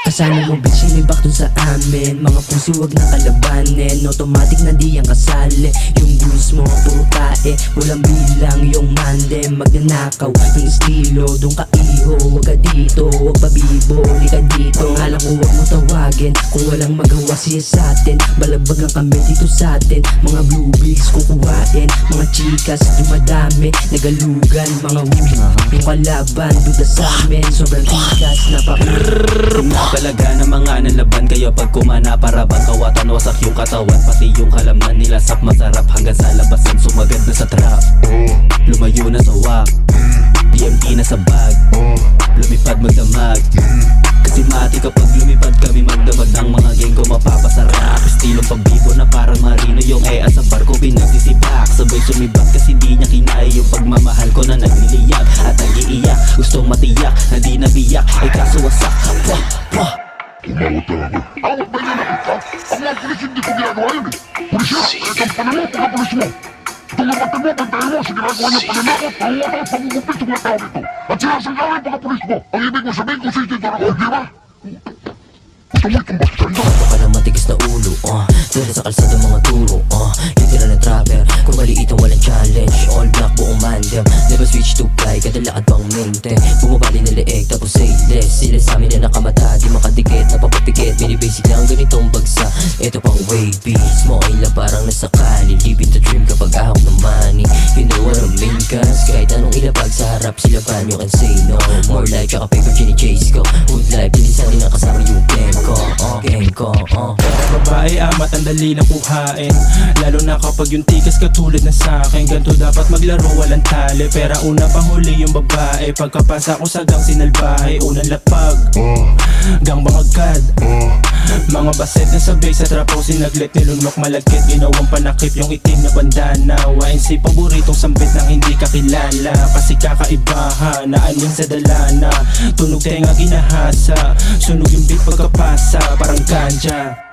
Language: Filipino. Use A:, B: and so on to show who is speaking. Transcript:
A: Kasama mo bitch, sinibak dun sa amin. Mga pusi wag na kalabanin, automatic na di ang kasali. Yung gulis mo puro tae, walang bilang yung mande. Magnanakaw yung estilo, dun ka iho. Wag ka dito, wag pabibo, di ka dito. Pangalan ko wag mo tawagin, kung walang magawa siya sa atin. Balagbagan kami dito sa atin, mga bluebills kukuhain. Mga chikas dumadami, nagalugan. Mga wing, yung kalaban duda sa amin. Sobrang tikas,
B: Napalaga ng mga nalaban, kaya pag kumana para bang kawatan, wasak yung katawan. Pati yung kalamnan nila sap masarap, hanggang sa labasan sumagad na sa trap. Lumayo na sa wak, DMT na sa bag, lumipad magdamag. Kasi mati kapag lumipad kami magdamag ng mga gang ko mapapasarap. Estilong pagbibo na parang marino, yung ea sa barko pinagsisibak. Sabay sumibak kasi di niya kinaya yung pagmamahal ko na nagliliyak at nag-iiyak. Gustong matiyak na di nabiyak, ay kaso wasak.
C: Tumawag talaga. Awag ba niya nakita? Ang mga pulis hindi ko ginagawa yun eh. Pulis yan, kahit ang panalo pagka-pulis mo. Itong lamatid mo, bantayan mo, sa ginagawa niya pananakot, pangungutang at pangungupit sa mga tao dito. At sinasanggawa yung pagka-pulis mo. Ang ibig mo sabihin kung sino dito ako, di ba? Gusto mo itong basta ito?
A: Baka na matigas na ulo, dala sa kalsada mga turo, yung tira ng trapper. Kung maliit ang walang challenge, all black buong mandem. Never switch to fly, kada lakad pang maintain. Bumabali na leeg, tapos say less. Sila sa amin na nakamata, di makadikit, napapapikit. Mini basic lang ganitong bagsa, ito pang wavy. Small lang parang nasa kali, living the dream kapag ahok ng money. You know what I mean, cause kahit anong ilapag sa harap, sila pan you can say no. More life, tsaka paper chini-chase ko. Good life, bilisan din ang kasama yung gang ko, gang ko,
D: Babae amat ang dali lang kuhain, lalo na kapag yung tikas katulad na sa'kin. Ganto dapat maglaro walang tali, pera una panghuli yung babae. Pagkapasa ko sa gang sinalbahe, unang lapag gang bangagad. Mga baset na sabay sa trapo, sinaglit nilunok malagkit. Ginawang panakip yung itim na bandana. YNC paboritong sambit ng hindi kakilala, kasi kakaibahan na aning sa dalana. Tunog tenga ginahasa, sunog yung beat pagkapasa, parang ganja.